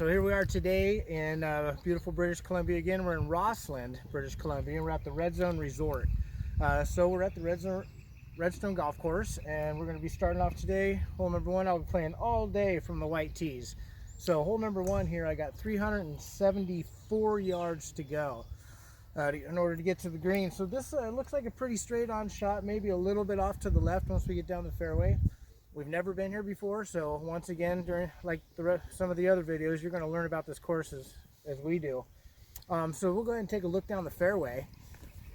So here we are today in beautiful British Columbia again. We're in Rossland, British Columbia, and we're at the Redstone Resort. So we're at the Redstone Golf Course, and we're going to be starting off today. Hole number one, I'll be playing all day from the white tees. So hole number one here, I got 374 yards to go in order to get to the green. So this looks like a pretty straight on shot, maybe a little bit off to the left once we get down the fairway. We've never been here before, so once again, during some of the other videos, you're going to learn about this course as we do. So we'll go ahead and take a look down the fairway.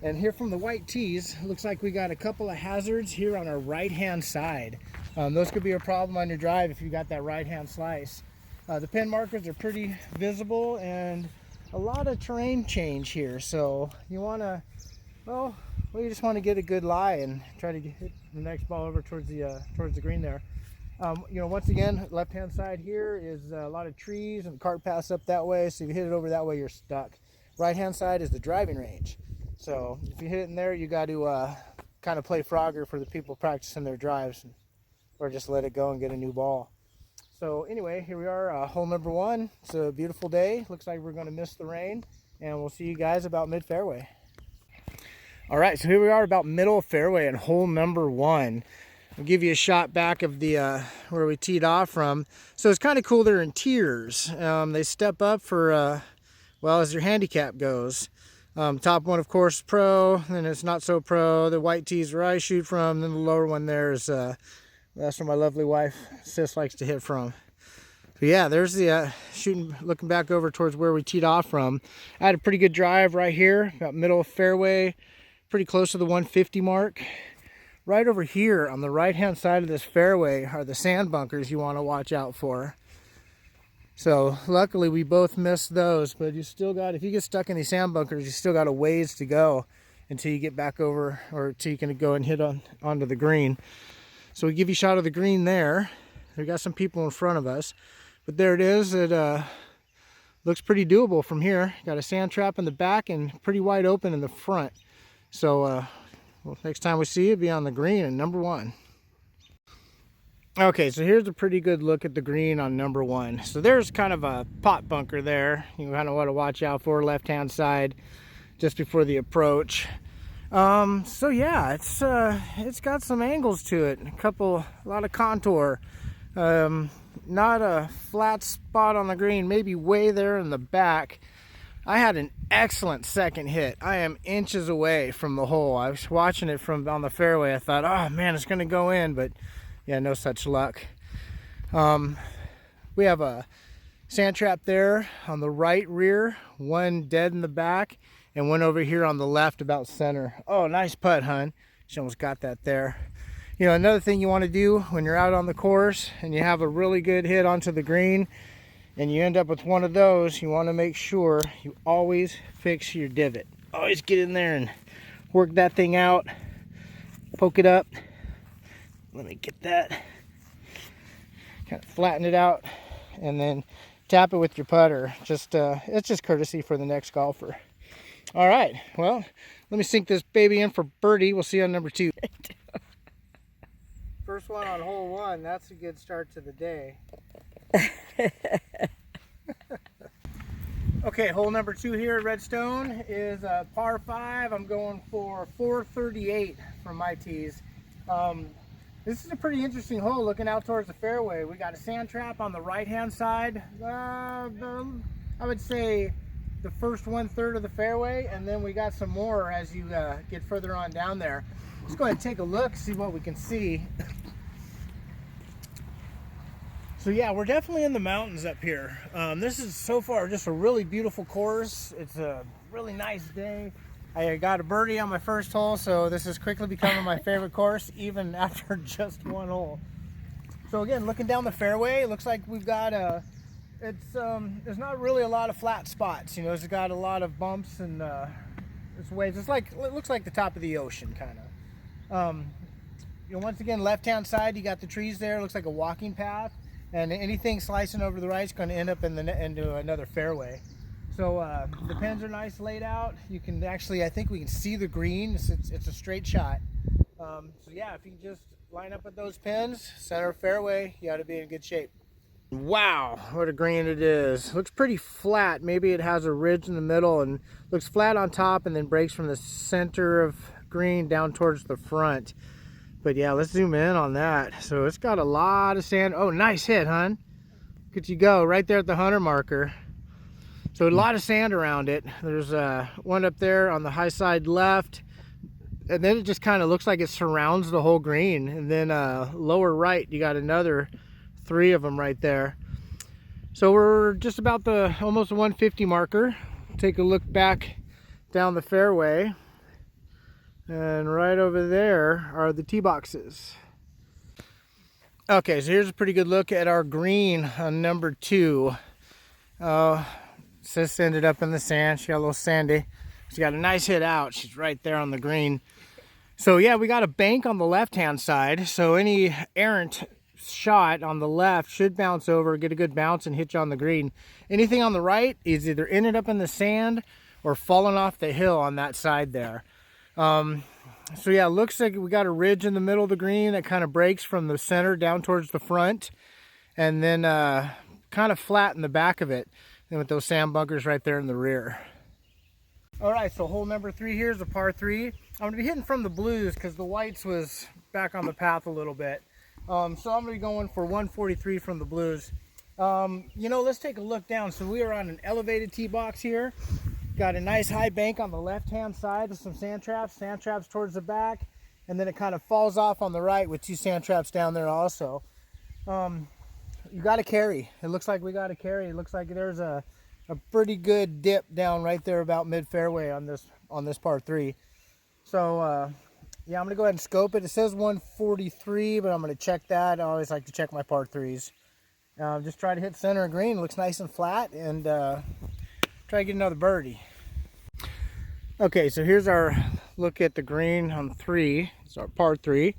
And here from the white tees, looks like we got a couple of hazards here on our right-hand side. Those could be a problem on your drive if you got that right-hand slice. The pin markers are pretty visible and a lot of terrain change here. So you want to, well, you just want to get a good lie and try to hit the next ball over towards the green there. Once again, left-hand side here is a lot of trees and cart paths up that way. So if you hit it over that way, you're stuck. Right-hand side is the driving range. So if you hit it in there, you got to kind of play Frogger for the people practicing their drives, or just let it go and get a new ball. So anyway, here we are, hole number one. It's a beautiful day. Looks like we're going to miss the rain, and we'll see you guys about mid-fairway. All right, so here we are about middle of fairway and hole number one. I'll give you a shot back of the where we teed off from. So it's kind of cool. They're in tiers. They step up for well, as your handicap goes. Top one, of course, pro. Then it's not so pro. The white tees where I shoot from. Then the lower one there is that's where my lovely wife Sis likes to hit from. But yeah, there's the shooting, looking back over towards where we teed off from. I had a pretty good drive right here, about middle of fairway. Pretty close to the 150 mark. Right over here on the right hand side of this fairway are the sand bunkers you want to watch out for. So luckily we both missed those, but you still got, if you get stuck in these sand bunkers, you still got a ways to go until you get back over, or until you can go and hit onto the green. So we give you a shot of the green there. We got some people in front of us, but there it is. It looks pretty doable from here. Got a sand trap in the back and pretty wide open in the front. So well, next time we see you, be on the green and number one. Okay, so here's a pretty good look at the green on number one. So there's kind of a pot bunker there. You kind of want to watch out for, left-hand side, just before the approach. So yeah, it's got some angles to it. A lot of contour. Not a flat spot on the green, maybe way there in the back. I had an excellent second hit. I am inches away from the hole. I was watching it from on the fairway. I thought, oh man, it's going to go in, but yeah, no such luck. We have a sand trap there on the right rear, one dead in the back, and one over here on the left about center. Oh, nice putt, hun. She almost got that there. You know, another thing you want to do when you're out on the course and you have a really good hit onto the green, and you end up with one of those, you want to make sure you always fix your divot. Always get in there and work that thing out. Poke it up. Let me get that. Kind of flatten it out and then tap it with your putter. It's just courtesy for the next golfer. All right, well, let me sink this baby in for birdie. We'll see you on number two. First one on hole one. That's a good start to the day. Okay, hole number two here at Redstone is a par 5. I'm going for 438 from my tees. This is a pretty interesting hole looking out towards the fairway. We got a sand trap on the right hand side. I would say the first 1/3 of the fairway, and then we got some more as you get further on down there. Let's go ahead and take a look, see what we can see. So yeah, we're definitely in the mountains up here. This is so far just a really beautiful course. It's a really nice day. I got a birdie on my first hole, so this is quickly becoming my favorite course, even after just one hole. So again, looking down the fairway, it looks like we've got there's not really a lot of flat spots. You know, it's got a lot of bumps and it's waves. It looks like the top of the ocean, kind of. Once again, left-hand side, you got the trees there. It looks like a walking path. And anything slicing over the right is going to end up into another fairway. So the pins are nice laid out. You can actually, I think we can see the green. It's a straight shot. So yeah, if you can just line up with those pins, center fairway, you ought to be in good shape. Wow, what a green it is. Looks pretty flat. Maybe it has a ridge in the middle and looks flat on top and then breaks from the center of green down towards the front. But yeah, let's zoom in on that. So it's got a lot of sand. Oh, nice hit, hun. Look at you go, right there at the hunter marker. So a lot of sand around it. There's one up there on the high side left. And then it just kind of looks like it surrounds the whole green. And then lower right, you got another 3 of them right there. So we're just about the almost 150 marker. Take a look back down the fairway. And right over there are the tee boxes. Okay, so here's a pretty good look at our green on number 2. Sis ended up in the sand. She got a little sandy. She got a nice hit out. She's right there on the green. So yeah, we got a bank on the left-hand side. So any errant shot on the left should bounce over, get a good bounce, and hit you on the green. Anything on the right is either ended up in the sand or fallen off the hill on that side there. So yeah, it looks like we got a ridge in the middle of the green that kind of breaks from the center down towards the front, and then kind of flat in the back of it, and with those sand bunkers right there in the rear. All right, so hole number 3 here is a par 3. I'm gonna be hitting from the blues because the whites was back on the path a little bit. So I'm gonna be going for 143 from the blues. You know, let's take a look down. So we are on an elevated tee box here. Got a nice high bank on the left-hand side with some sand traps towards the back, and then it kind of falls off on the right with 2 sand traps down there also. You got to carry. It looks like we got to carry. It looks like there's a pretty good dip down right there about mid-fairway on this par 3. So yeah, I'm gonna go ahead and scope it. It says 143, but I'm gonna check that. I always like to check my par 3s. Just try to hit center and green. It looks nice and flat, and try to get another birdie. Okay, so here's our look at the green on 3. It's our par 3.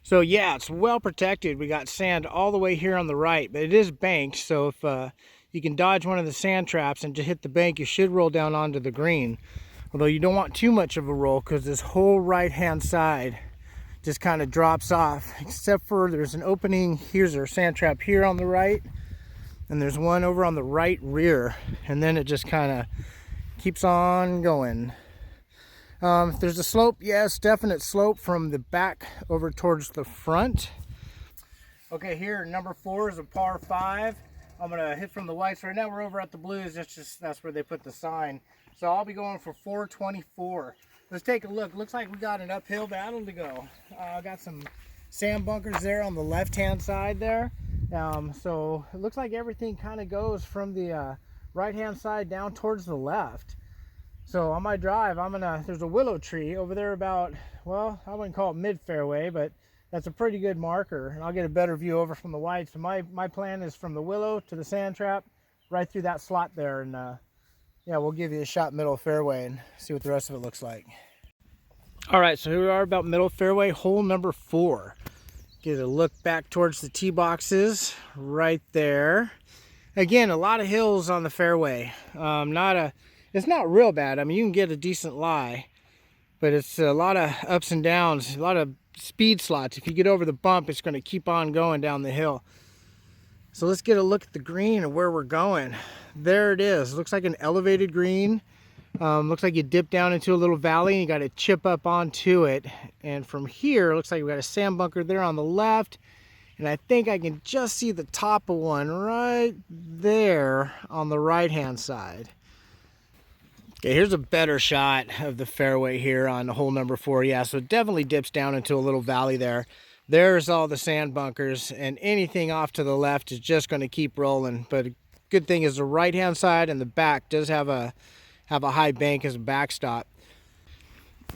So yeah, it's well protected. We got sand all the way here on the right, but it is banked. So if you can dodge one of the sand traps and just hit the bank, you should roll down onto the green. Although you don't want too much of a roll because this whole right-hand side just kind of drops off, except for there's an opening. Here's our sand trap here on the right, and there's one over on the right rear, and then it just kind of keeps on going. If there's a slope, yes, definite slope from the back over towards the front. Okay, here number 4 is a par 5. I'm gonna hit from the whites. Right now we're over at the blues. That's where they put the sign. So I'll be going for 424. Let's take a look. Looks like we got an uphill battle to go. Got some sand bunkers there on the left-hand side there. So it looks like everything kind of goes from the right-hand side down towards the left. So on my drive, there's a willow tree over there about, well, I wouldn't call it mid-fairway, but that's a pretty good marker. And I'll get a better view over from the white. So my plan is from the willow to the sand trap, right through that slot there. And yeah, we'll give you a shot middle fairway and see what the rest of it looks like. All right, so here we are about middle fairway, hole number 4. Get a look back towards the tee boxes right there. Again, a lot of hills on the fairway. It's not real bad. I mean, you can get a decent lie, but it's a lot of ups and downs, a lot of speed slots. If you get over the bump, it's going to keep on going down the hill. So let's get a look at the green and where we're going. There it is. Looks like an elevated green. Looks like you dip down into a little valley and you got to chip up onto it. And from here, looks like we got a sand bunker there on the left. And I think I can just see the top of one right there on the right-hand side. Okay, here's a better shot of the fairway here on hole number 4. Yeah, so it definitely dips down into a little valley there. There's all the sand bunkers, and anything off to the left is just going to keep rolling. But a good thing is the right-hand side and the back does have a high bank as a backstop.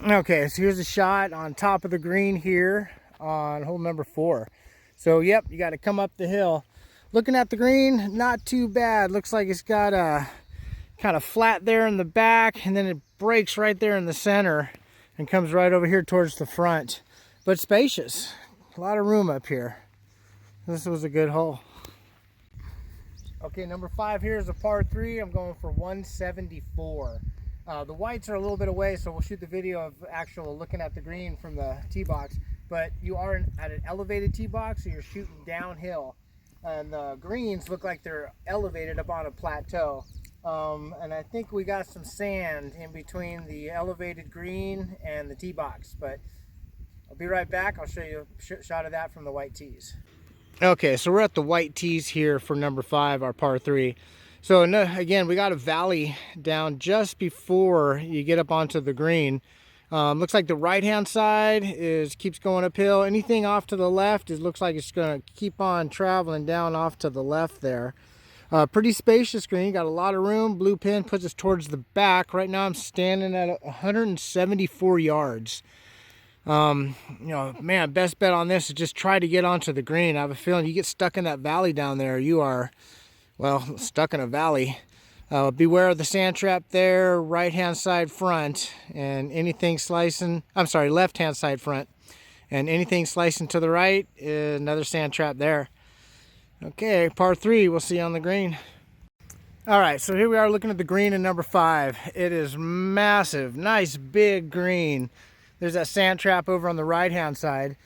Okay, so here's a shot on top of the green here on hole number 4. So yep, you got to come up the hill. Looking at the green, not too bad. Looks like it's got a kind of flat there in the back, and then it breaks right there in the center and comes right over here towards the front. But spacious. A lot of room up here. This was a good hole. Okay, number 5 here is a par 3. I'm going for 174. The whites are a little bit away, so we'll shoot the video of actual looking at the green from the tee box. But you are at an elevated tee box, so you're shooting downhill. and the greens look like they're elevated up on a plateau. And I think we got some sand in between the elevated green and the tee box, but I'll be right back. I'll show you a shot of that from the white tees. Okay, so we're at the white tees here for number 5, our par 3. So again, we got a valley down just before you get up onto the green. Looks like the right hand side keeps going uphill. Anything off to the left looks like it's going to keep on traveling down off to the left there. Pretty spacious green, got a lot of room. Blue pin puts us towards the back. Right now I'm standing at 174 yards. You know, man, best bet on this is just try to get onto the green. I have a feeling you get stuck in that valley down there, you are, well, stuck in a valley. Beware of the sand trap there, right hand side front, and anything slicing, I'm sorry, left hand side front, and anything slicing to the right is another sand trap there. Okay, par 3, we'll see you on the green. All right, so here we are looking at the green in number 5. It is massive, nice big green. There's that sand trap over on the right hand side.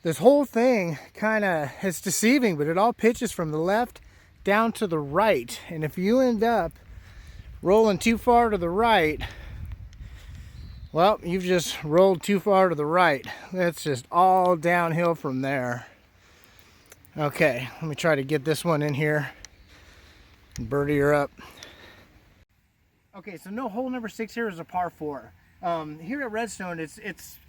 This whole thing kind of is deceiving, but it all pitches from the left down to the right. And if you end up rolling too far to the right, well, you've just rolled too far to the right. It's just all downhill from there. Okay, let me try to get this one in here. Birdie her up. Okay, so no, hole number 6 here is a par 4. Here at Redstone, it's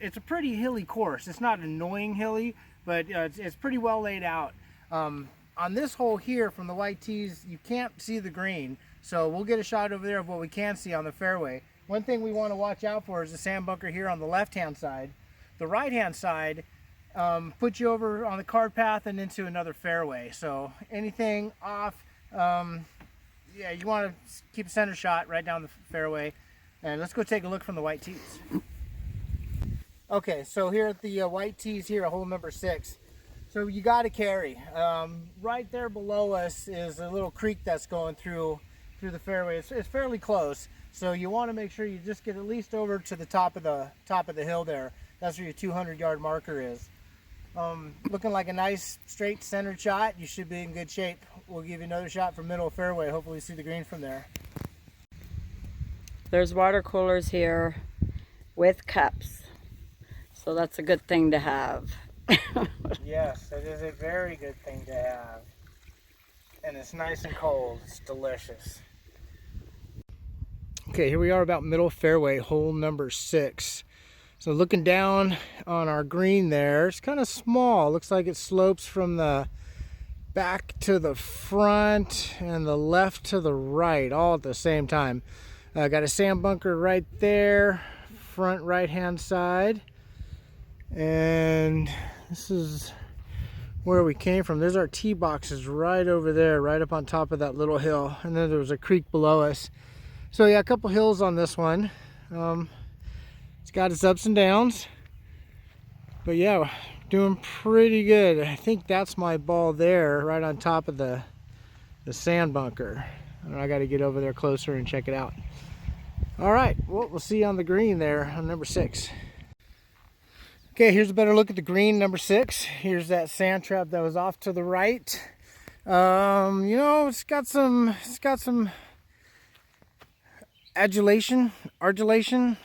a pretty hilly course. It's not annoying hilly, but it's pretty well laid out. On this hole here from the white tees, you can't see the green, so we'll get a shot over there of what we can see on the fairway. One thing we want to watch out for is the sand bunker here on the left-hand side. The right-hand side puts you over on the cart path and into another fairway. So anything off, yeah, you want to keep a center shot right down the fairway. And let's go take a look from the white tees. Okay, so here at the white tees here, hole number 6. So you got to carry. Right there below us is a little creek that's going through the fairway. It's fairly close, so you want to make sure you just get at least over to the top of the hill there. That's where your 200-yard marker is. Looking like a nice straight centered shot. You should be in good shape. We'll give you another shot from middle of fairway. Hopefully see the green from there. There's water coolers here with cups, so that's a good thing to have. Yes, it is a very good thing to have. And it's nice and cold. It's delicious. Okay, here we are about middle fairway, hole number 6. So looking down on our green there, it's kind of small. Looks like it slopes from the back to the front and the left to the right, all at the same time. Got a sand bunker right there, front right hand side. And this is where we came from. There's our tee boxes right over there, right up on top of that little hill. And then there was a creek below us. So yeah, a couple hills on this one. It's got its ups and downs. But yeah, doing pretty good. I think that's my ball there, right on top of the sand bunker. I got to get over there closer and check it out. All right, well, we'll see you on the green there on number 6. Okay, here's a better look at the green, number 6. Here's that sand trap that was off to the right. You know, it's got some argillation.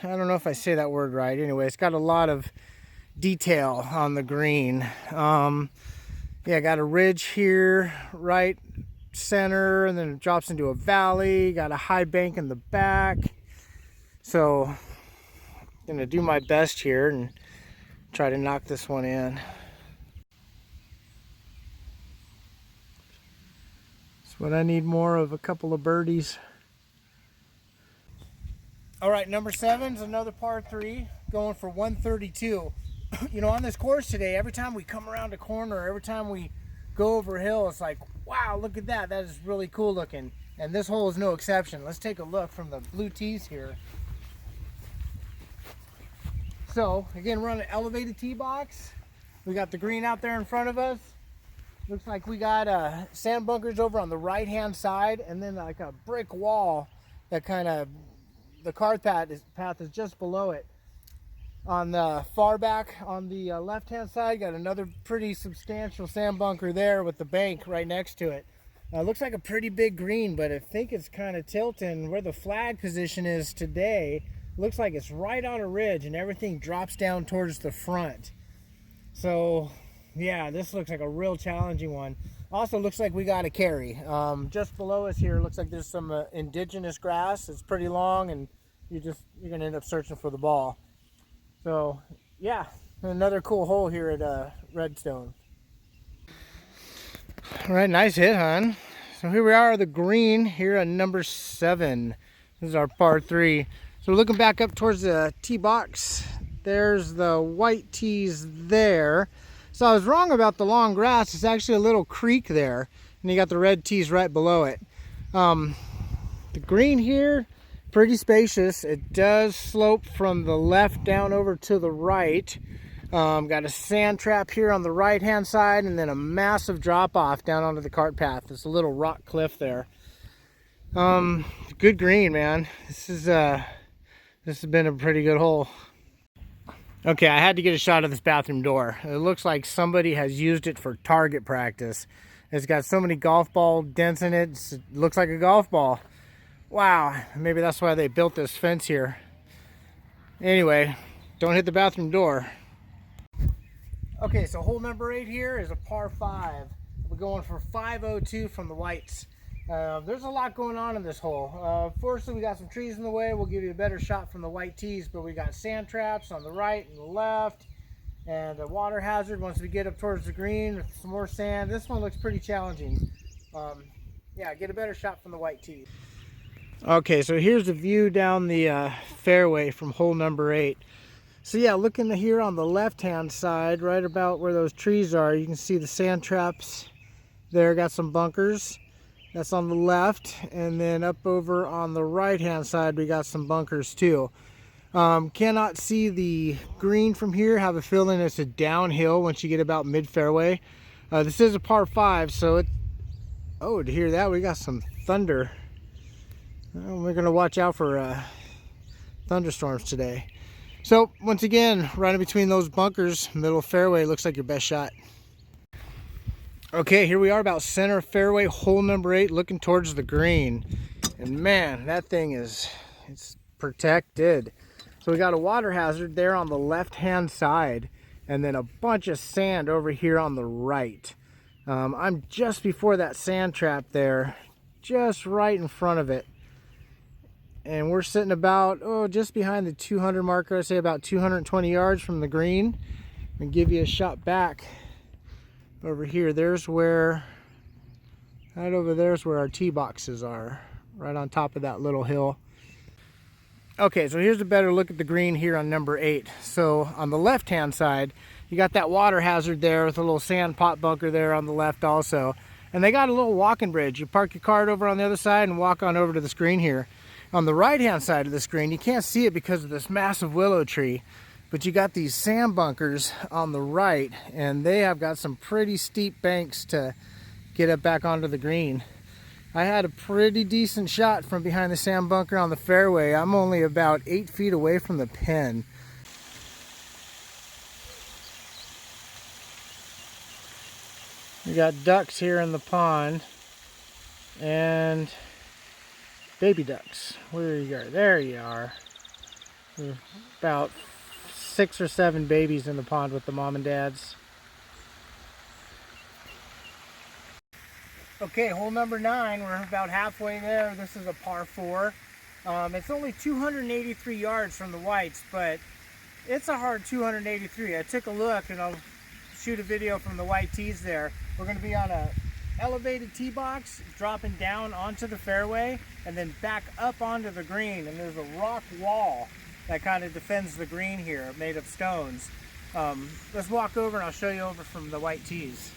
I don't know if I say that word right. Anyway, it's got a lot of detail on the green. Yeah, got a ridge here, right center, and then it drops into a valley. Got a high bank in the back. So I'm gonna do my best here and try to knock this one in. That's what I need more of, a couple of birdies. All right, number 7 is another par 3, going for 132. You know, on this course today, every time we come around a corner, every time we go over a hill, it's like, wow, look at that. That is really cool looking. And this hole is no exception. Let's take a look from the blue tees here. So again, we're on an elevated tee box. We got the green out there in front of us. Looks like we got sand bunkers over on the right hand side, and then like a brick wall that kind of, the cart path is just below it. On the far back on the left hand side, got another pretty substantial sand bunker there with the bank right next to it. Looks like a pretty big green, but I think it's kind of tilting. Where the flag position is today, looks like it's right on a ridge and everything drops down towards the front. So yeah, this looks like a real challenging one. Also looks like we got a carry. Just below us here, looks like there's some indigenous grass. It's pretty long, and you're gonna end up searching for the ball. So yeah, another cool hole here at Redstone. All right, nice hit, hon. So here we are, the green here at number 7. This is our par 3. So we're looking back up towards the tee box. There's the white tees there. So I was wrong about the long grass. It's actually a little creek there, and you got the red tees right below it. The green here, pretty spacious. It does slope from the left down over to the right. Got a sand trap here on the right hand side, and then a massive drop off down onto the cart path. There's a little rock cliff there. Good green, man. This has been a pretty good hole. Okay, I had to get a shot of this bathroom door. It looks like somebody has used it for target practice. It's got so many golf ball dents in it. It looks like a golf ball. Wow, maybe that's why they built this fence here. Anyway, don't hit the bathroom door. Okay, so hole number 8 here is a par 5. We're going for 502 from the whites. There's a lot going on in this hole. Fortunately, we got some trees in the way. We'll give you a better shot from the white tees, but we got sand traps on the right and the left, and a water hazard once we get up towards the green with some more sand. This one looks pretty challenging. Yeah, get a better shot from the white tees. Okay, so here's the view down the fairway from hole number 8. So yeah, looking here on the left hand side, right about where those trees are, you can see the sand traps there. Got some bunkers. That's on the left, and then up over on the right hand side we got some bunkers too. Cannot see the green from here. Have a feeling it's a downhill once you get about mid fairway. This is a par 5, so it, oh, to hear that, we got some thunder. We're gonna watch out for thunderstorms today. So once again, right in between those bunkers, middle fairway, looks like your best shot. Okay, here we are about center fairway, hole number 8, looking towards the green. And man, that thing it's protected. So we got a water hazard there on the left hand side, and then a bunch of sand over here on the right. I'm just before that sand trap there, just right in front of it. And we're sitting about, just behind the 200 marker. I say about 220 yards from the green. And give you a shot back over here. There's where, right over there's where our tee boxes are, right on top of that little hill. Okay, so here's a better look at the green here on number 8. So on the left hand side, you got that water hazard there with a little sand pot bunker there on the left also. And they got a little walking bridge. You park your cart over on the other side and walk on over to the screen here. On the right hand side of the screen, you can't see it because of this massive willow tree, but you got these sand bunkers on the right, and they have got some pretty steep banks to get up back onto the green. I had a pretty decent shot from behind the sand bunker on the fairway. I'm only about 8 feet away from the pin. We got ducks here in the pond, and baby ducks. Where you are? There you are. There's about 6 or 7 babies in the pond with the mom and dads. Okay, hole number 9. We're about halfway there. This is a par 4. It's only 283 yards from the whites, but it's a hard 283. I took a look, and I'll shoot a video from the white tees there. We're going to be on a elevated tee box, dropping down onto the fairway and then back up onto the green, and there's a rock wall that kind of defends the green here, made of stones. Let's walk over and I'll show you over from the white tees.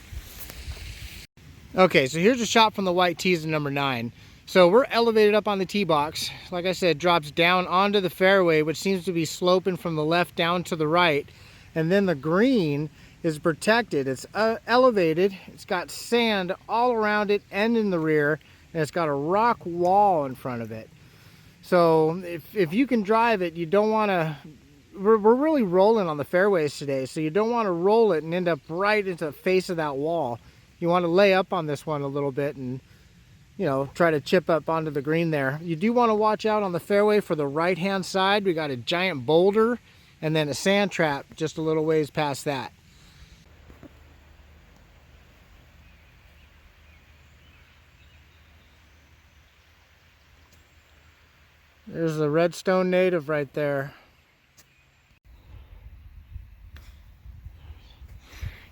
Okay, so here's a shot from the white tees in number 9. So we're elevated up on the tee box. Like I said, drops down onto the fairway, which seems to be sloping from the left down to the right, and then the green is protected. It's elevated. It's got sand all around it and in the rear, and it's got a rock wall in front of it. So if you can drive it, you don't want to we're really rolling on the fairways today, so you don't want to roll it and end up right into the face of that wall. You want to lay up on this one a little bit and, you know, try to chip up onto the green there. You do want to watch out on the fairway for the right hand side. We got a giant boulder and then a sand trap just a little ways past that. There's the Redstone native right there.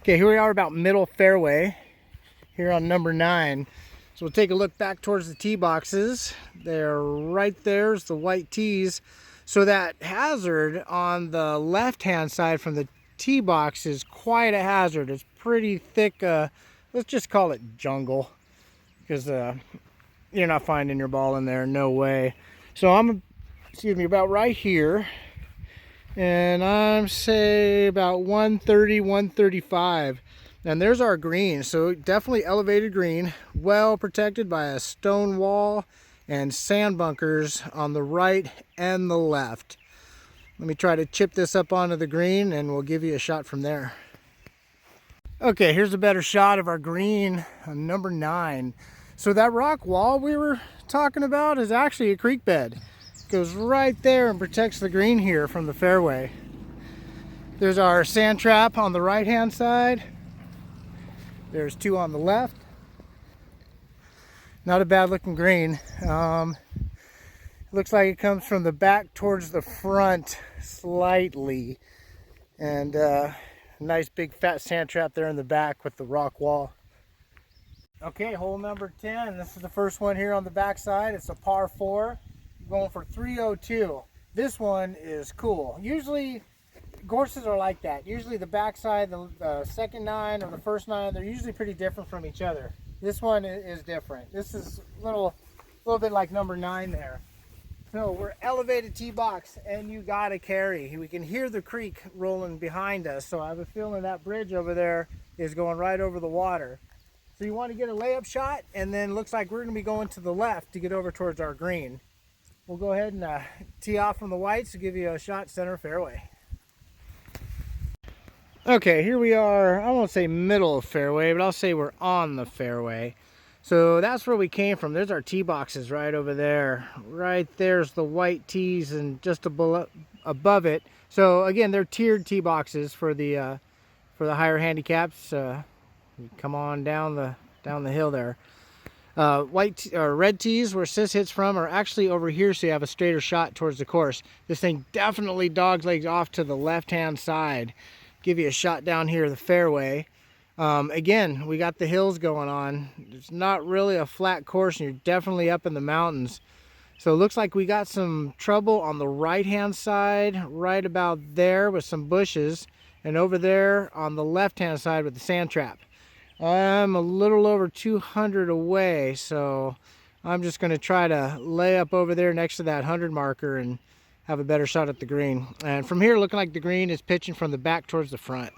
Okay, here we are about middle fairway here on number 9. So we'll take a look back towards the tee boxes. They're right there's the white tees. So that hazard on the left-hand side from the tee box is quite a hazard. It's pretty thick, let's just call it jungle, because you're not finding your ball in there, no way. So I'm, about right here, and I'm say about 130, 135. And there's our green. So definitely elevated green, well protected by a stone wall and sand bunkers on the right and the left. Let me try to chip this up onto the green and we'll give you a shot from there. Okay, here's a better shot of our green on number 9. So that rock wall we were talking about is actually a creek bed. It goes right there and protects the green here from the fairway. There's our sand trap on the right hand side. There's 2 on the left. Not a bad looking green. Looks like it comes from the back towards the front slightly. And nice big fat sand trap there in the back with the rock wall. Okay, hole number 10. This is the first one here on the back side. It's a par 4. Going for 302. This one is cool. Usually courses are like that. Usually the backside, the second 9 or the first 9, they're usually pretty different from each other. This one is different. This is a little bit like number 9 there. So we're elevated tee box, and you gotta carry. We can hear the creek rolling behind us, so I have a feeling that bridge over there is going right over the water. So you want to get a layup shot, and then looks like we're gonna be going to the left to get over towards our green. We'll go ahead and tee off from the whites to give you a shot center fairway. Okay, here we are. I won't say middle of fairway, but I'll say we're on the fairway. So that's where we came from. There's our tee boxes right over there. Right there's the white tees, and just above it. So again, they're tiered tee boxes for the higher handicaps. Come on down the hill there. White or red tees where Sis hits from are actually over here, so you have a straighter shot towards the course. This thing definitely dog legs off to the left hand side. Give you a shot down here the fairway. Again, we got the hills going on. It's not really a flat course, and you're definitely up in the mountains. So it looks like we got some trouble on the right hand side, right about there with some bushes, and over there on the left hand side with the sand trap. I'm a little over 200 away, so I'm just going to try to lay up over there next to that 100 marker and have a better shot at the green. And from here, looking like the green is pitching from the back towards the front.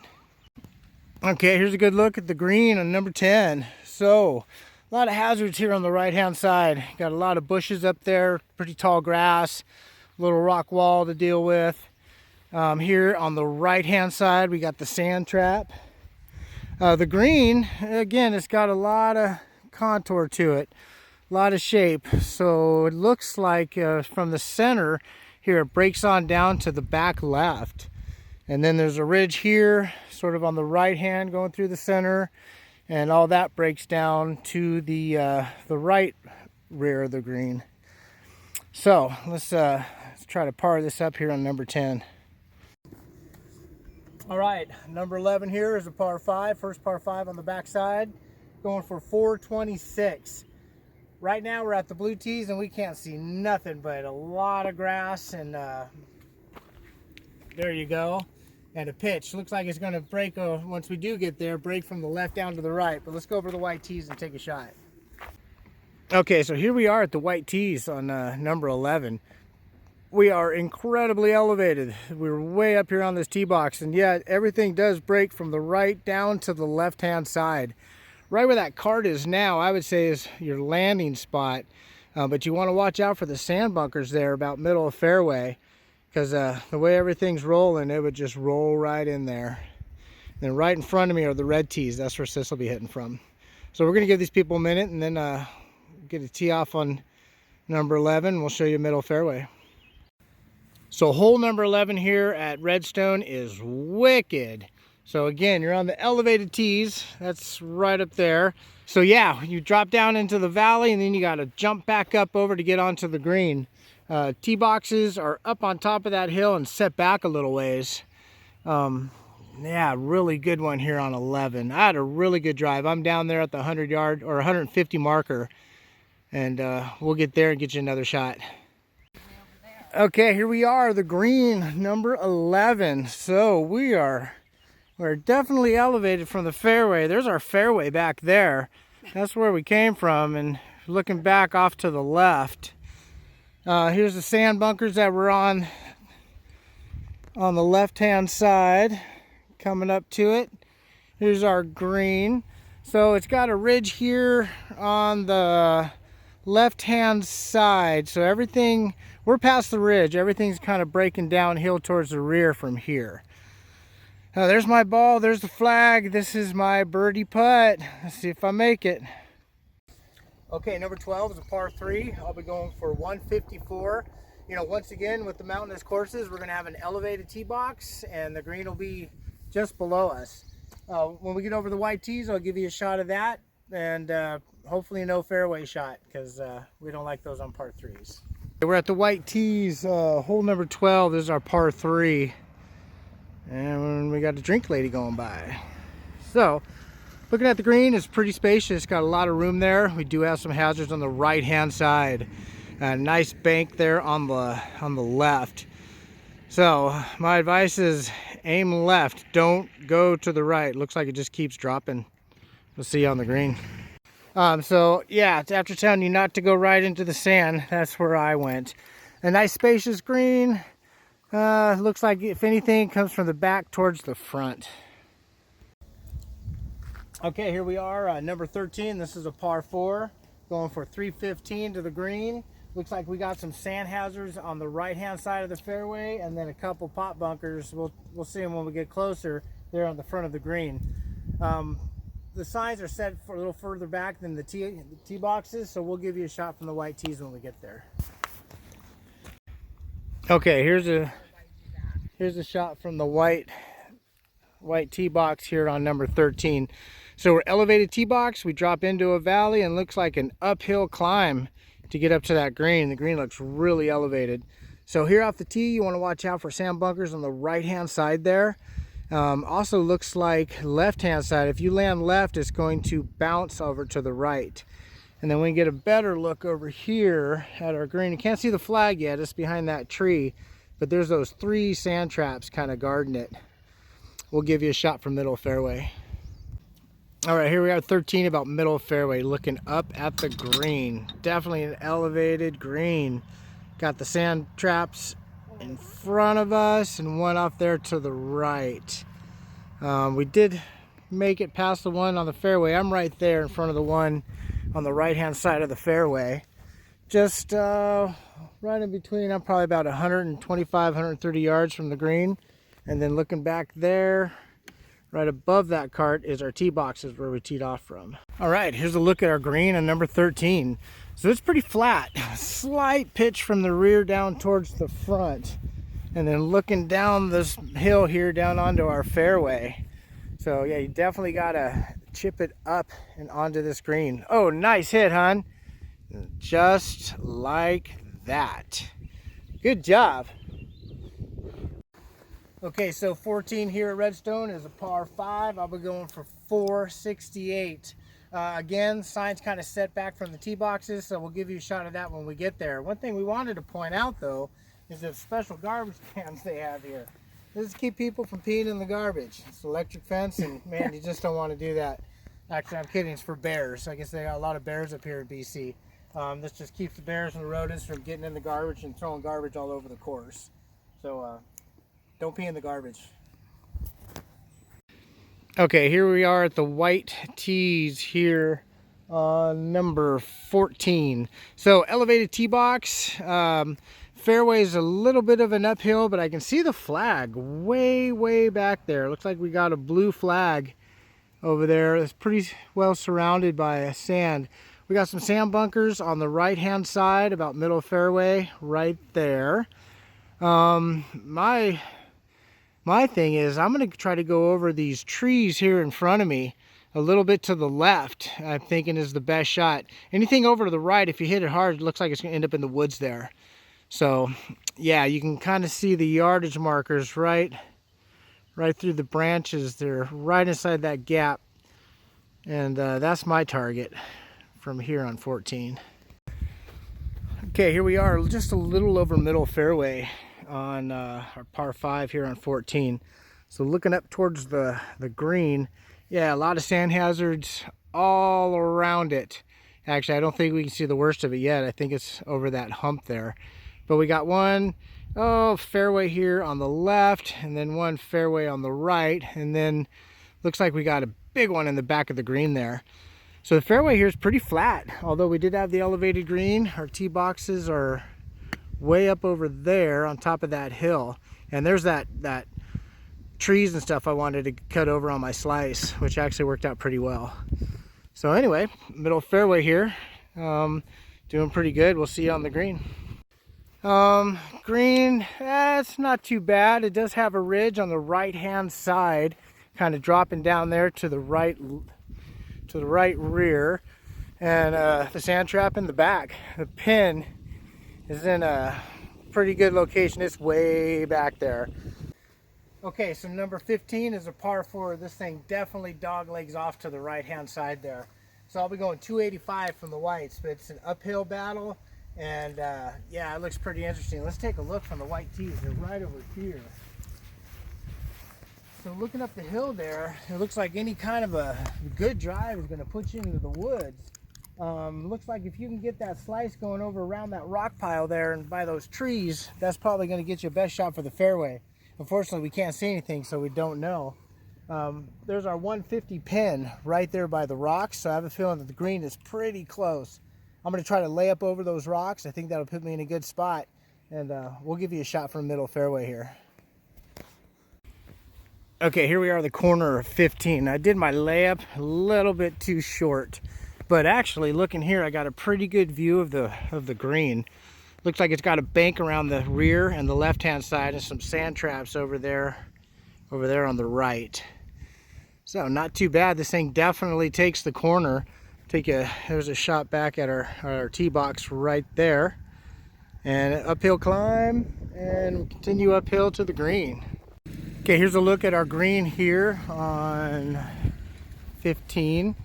Okay, here's a good look at the green on number 10. So a lot of hazards here on the right hand side. Got a lot of bushes up there, pretty tall grass, little rock wall to deal with. Here on the right hand side, we got the sand trap. The green, again, it's got a lot of contour to it, a lot of shape. So it looks like from the center here, it breaks on down to the back left. And then there's a ridge here, sort of on the right hand going through the center. And all that breaks down to the right rear of the green. So let's try to par this up here on number 10. All right, number 11 here is a par 5, first par 5 on the back side, going for 426. Right now we're at the blue tees and we can't see nothing but a lot of grass, and there you go. And a pitch. Looks like it's going to break, once we do get there, break from the left down to the right. But let's go over the white tees and take a shot. Okay, so here we are at the white tees on number 11. We are incredibly elevated. We're way up here on this tee box, and yet everything does break from the right down to the left hand side. Right where that cart is now, I would say, is your landing spot. But you want to watch out for the sand bunkers there about middle of fairway, because the way everything's rolling, it would just roll right in there. And then right in front of me are the red tees. That's where Sis will be hitting from. So we're going to give these people a minute and then get a tee off on number 11. We'll show you middle fairway. So hole number 11 here at Redstone is wicked. So again, you're on the elevated tees. That's right up there. So yeah, you drop down into the valley and then you got to jump back up over to get onto the green. Tee boxes are up on top of that hill and set back a little ways. Yeah, really good one here on 11. I had a really good drive. I'm down there at the 100 yard or 150 marker, and we'll get there and get you another shot. Okay, here we are, the green, number 11. So we're definitely elevated from the fairway. There's our fairway back there. That's where we came from, and looking back off to the left. Here's the sand bunkers that we're on the left-hand side, coming up to it. Here's our green. So it's got a ridge here on the left-hand side. So everything, we're past the ridge. Everything's kind of breaking downhill towards the rear from here. There's my ball. There's the flag. This is my birdie putt. Let's see if I make it. Okay, number 12 is a par 3. I'll be going for 154. You know, once again, with the mountainous courses, we're going to have an elevated tee box, and the green will be just below us. When we get over the white tees, I'll give you a shot of that, and hopefully no fairway shot, because we don't like those on par 3s. We're at the white tees, hole number 12. This is our par 3, and we got a drink lady going by. So, looking at the green, it's pretty spacious. Got a lot of room there. We do have some hazards on the right-hand side. A nice bank there on the left. So my advice is aim left. Don't go to the right. Looks like it just keeps dropping. We'll see you on the green. So yeah, it's after telling you not to go right into the sand. That's where I went. A nice spacious green. Looks like, if anything, comes from the back towards the front. Okay, here we are, number 13. This is a par 4, going for 315 to the green. Looks like we got some sand hazards on the right-hand side of the fairway, and then a couple pot bunkers. We'll see them when we get closer. There on the front of the green. The signs are set for a little further back than the tee boxes, so we'll give you a shot from the white tees when we get there. Okay, here's a shot from the white tee box here on number 13. So we're elevated tee box. We drop into a valley and looks like an uphill climb to get up to that green. The green looks really elevated. So here off the tee, you want to watch out for sand bunkers on the right-hand side there. Also looks like left-hand side. If you land left, it's going to bounce over to the right. And then we get a better look over here at our green. You can't see the flag yet. It's behind that tree. But there's those 3 sand traps kind of guarding it. We'll give you a shot from middle fairway. All right, here we are, 13, about middle fairway, looking up at the green. Definitely an elevated green. Got the sand traps in front of us and one off there to the right. We did make it past the one on the fairway. I'm right there in front of the one on the right-hand side of the fairway. Just right in between. I'm probably about 125, 130 yards from the green. And then looking back there, right above that cart is our tee boxes where we teed off from. All right, here's a look at our green on number 13. So it's pretty flat, slight pitch from the rear down towards the front. And then looking down this hill here down onto our fairway. So yeah, you definitely gotta chip it up and onto this green. Oh, nice hit, hon. Just like that. Good job. Okay, so 14 here at Redstone is a par 5. I'll be going for 468. Again, signs kind of set back from the tee boxes, so we'll give you a shot of that when we get there. One thing we wanted to point out, though, is the special garbage cans they have here. This is to keep people from peeing in the garbage. It's an electric fence, and man, you just don't want to do that. Actually, I'm kidding, it's for bears. I guess they got a lot of bears up here in BC. This just keeps the bears and the rodents from getting in the garbage and throwing garbage all over the course. So, don't pee in the garbage. Okay, here we are at the white tees here Number 14. So elevated tee box. Fairway is a little bit of an uphill, but I can see the flag way back there. Looks like we got a blue flag over there. It's pretty well surrounded by sand. We got some sand bunkers on the right hand side, about middle fairway right there. My thing is, I'm going to try to go over these trees here in front of me. A little bit to the left, I'm thinking, is the best shot. Anything over to the right, if you hit it hard, it looks like it's going to end up in the woods there. So yeah, you can kind of see the yardage markers right through the branches. They're right inside that gap, and that's my target from here on 14. Okay, here we are, just a little over middle fairway on our par 5 here on 14. So looking up towards the green, yeah, a lot of sand hazards all around it. Actually, I don't think we can see the worst of it yet. I think it's over that hump there. But we got one fairway here on the left, and then one fairway on the right, and then looks like we got a big one in the back of the green there. So the fairway here is pretty flat, although we did have the elevated green. Our tee boxes are way up over there on top of that hill, and there's that trees and stuff I wanted to cut over on my slice, which actually worked out pretty well. So anyway, middle fairway here, doing pretty good. We'll see you on the green. Green, it's not too bad. It does have a ridge on the right hand side, kind of dropping down there to the right rear, and the sand trap in the back. The pin is in a pretty good location. It's way back there. Okay, so number 15 is a par 4. This thing definitely dog legs off to the right hand side there. So I'll be going 285 from the whites, but it's an uphill battle. And yeah, it looks pretty interesting. Let's take a look from the white tees. They're right over here. So looking up the hill there, it looks like any kind of a good drive is going to put you into the woods. Looks like if you can get that slice going over around that rock pile there and by those trees, that's probably going to get you a best shot for the fairway. Unfortunately, we can't see anything, so we don't know. There's our 150 pin right there by the rocks, so I have a feeling that the green is pretty close. I'm going to try to lay up over those rocks. I think that'll put me in a good spot, and we'll give you a shot from middle fairway here. Okay, here we are, the corner of 15. I did my layup a little bit too short, but actually looking here, I got a pretty good view of the green. Looks like it's got a bank around the rear and the left-hand side, and some sand traps over there on the right. So not too bad. This thing definitely takes the corner. There's a shot back at our tee box right there, and an uphill climb, and we'll continue uphill to the green. Okay, here's a look at our green here on 15.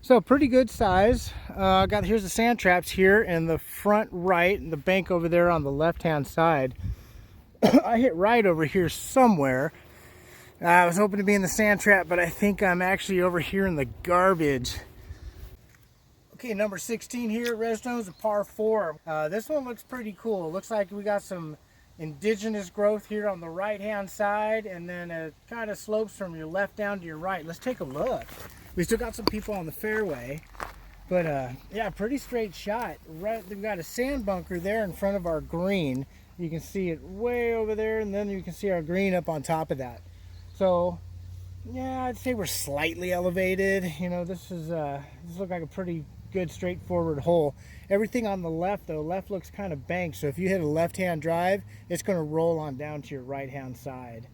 So pretty good size. Here's the sand traps here in the front right, and the bank over there on the left hand side. I hit right over here somewhere. I was hoping to be in the sand trap, but I think I'm actually over here in the garbage. Okay, number 16 here at Redstone is a par 4. This one looks pretty cool. It looks like we got some indigenous growth here on the right hand side, and then it kind of slopes from your left down to your right. Let's take a look. We still got some people on the fairway, but yeah, pretty straight shot. We've got a sand bunker there in front of our green. You can see it way over there, and then you can see our green up on top of that. So yeah, I'd say we're slightly elevated. You know, this looks like a pretty good straightforward hole. Everything on the left though, left looks kind of banked, so if you hit a left-hand drive, it's going to roll on down to your right-hand side.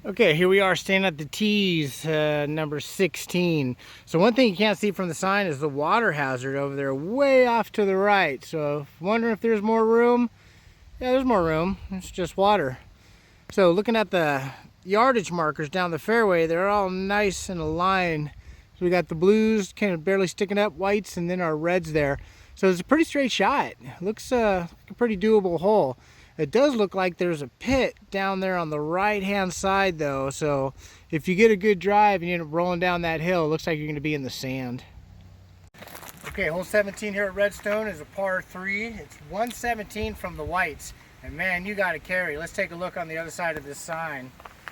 Okay, here we are standing at the tees, number 16. So one thing you can't see from the sign is the water hazard over there way off to the right. So wondering if there's more room? Yeah, there's more room. It's just water. So looking at the yardage markers down the fairway, they're all nice in a line. So we got the blues kind of barely sticking up, whites, and then our reds there. So it's a pretty straight shot. Looks like a pretty doable hole. It does look like there's a pit down there on the right-hand side though. So if you get a good drive and you end up rolling down that hill, it looks like you're going to be in the sand. Okay, hole 17 here at Redstone is a par 3. It's 117 from the whites. And man, you got to carry. Let's take a look on the other side of this sign.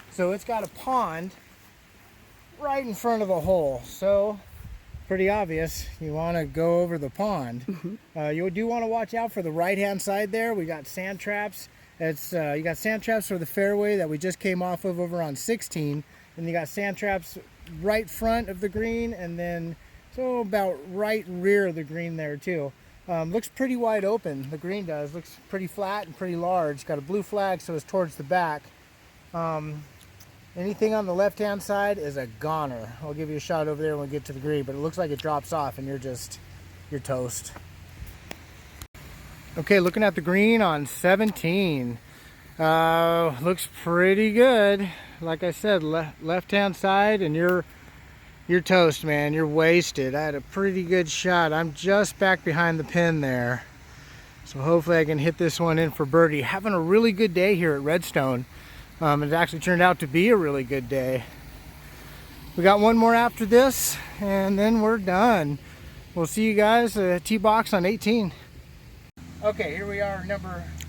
So it's got a pond right in front of the hole. So pretty obvious. You want to go over the pond. You do want to watch out for the right-hand side there. We got sand traps. It's you got sand traps for the fairway that we just came off of over on 16, and you got sand traps right front of the green, and then so about right rear of the green there too. Looks pretty wide open. The green does. Looks pretty flat and pretty large. Got a blue flag, so it's towards the back. Anything on the left-hand side is a goner. I'll give you a shot over there when we get to the green, but it looks like it drops off and you're toast. Okay, looking at the green on 17. Looks pretty good. Like I said, left-hand side, and you're toast, man. You're wasted. I had a pretty good shot. I'm just back behind the pin there. So hopefully I can hit this one in for birdie. Having a really good day here at Redstone. It actually turned out to be a really good day. We got one more after this, and then we're done. We'll see you guys at tee box on 18. Okay, here we are,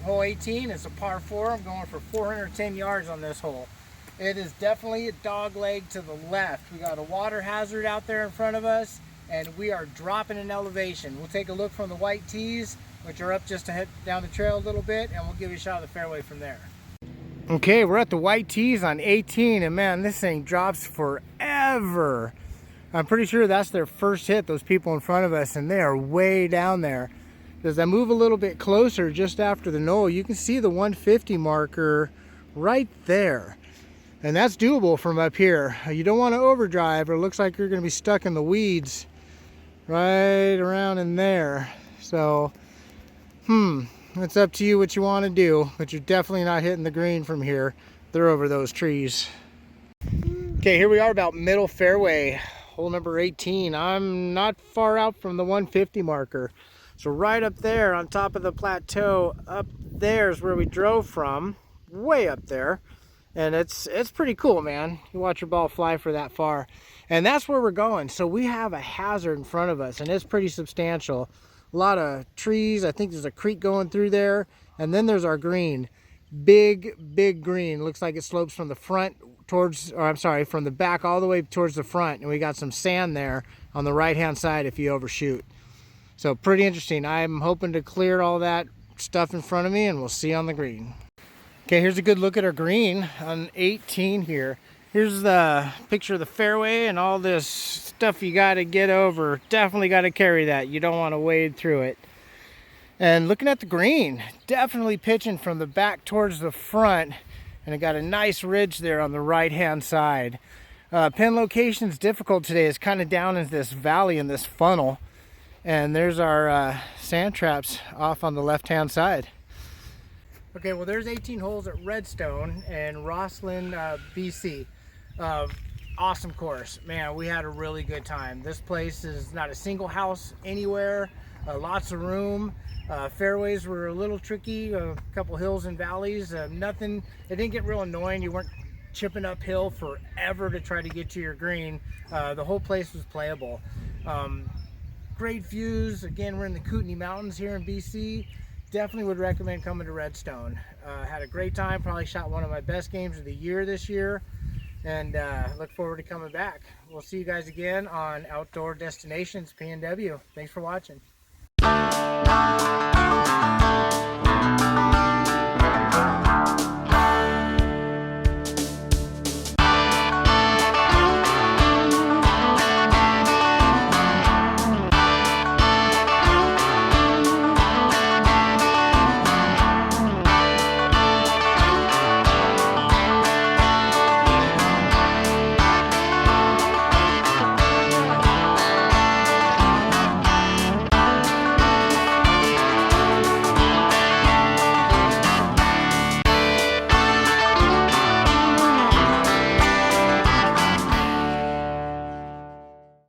hole 18. It's a par 4. I'm going for 410 yards on this hole. It is definitely a dog leg to the left. We got a water hazard out there in front of us, and we are dropping in elevation. We'll take a look from the white tees, which are up just to head down the trail a little bit, and we'll give you a shot of the fairway from there. Okay, we're at the white tees on 18, and man, this thing drops forever. I'm pretty sure that's their first hit, those people in front of us, and they are way down there. As I move a little bit closer just after the knoll, you can see the 150 marker right there. And that's doable from up here. You don't want to overdrive, or it looks like you're going to be stuck in the weeds right around in there. So, it's up to you what you want to do, but you're definitely not hitting the green from here. They're over those trees. Okay, here we are about middle fairway, hole number 18. I'm not far out from the 150 marker. So right up there on top of the plateau, up there is where we drove from, way up there. And it's pretty cool, man. You watch your ball fly for that far. And that's where we're going. So we have a hazard in front of us, and it's pretty substantial. A lot of trees. I think there's a creek going through there. And then there's our green. Big green. Looks like it slopes from the front towards, or I'm sorry, from the back all the way towards the front. And we got some sand there on the right-hand side if you overshoot. So pretty interesting. I'm hoping to clear all that stuff in front of me, and we'll see you on the green. Okay, here's a good look at our green on 18 here. Here's the picture of the fairway and all this stuff you got to get over. Definitely got to carry that. You don't want to wade through it. And looking at the green, definitely pitching from the back towards the front. And it got a nice ridge there on the right-hand side. Pin location's difficult today. It's kind of down in this valley in this funnel. And there's our sand traps off on the left-hand side. Okay, well, there's 18 holes at Redstone in Rossland, BC. Awesome course. Man, we had a really good time. This place is not a single house anywhere. Lots of room. Fairways were a little tricky. A couple hills and valleys. Nothing. It didn't get real annoying. You weren't chipping uphill forever to try to get to your green. The whole place was playable. Great views. Again, we're in the Kootenai Mountains here in BC. Definitely would recommend coming to Redstone. Had a great time. Probably shot one of my best games of the year this year, and look forward to coming back. We'll see you guys again on Outdoor Destinations PNW. Thanks for watching.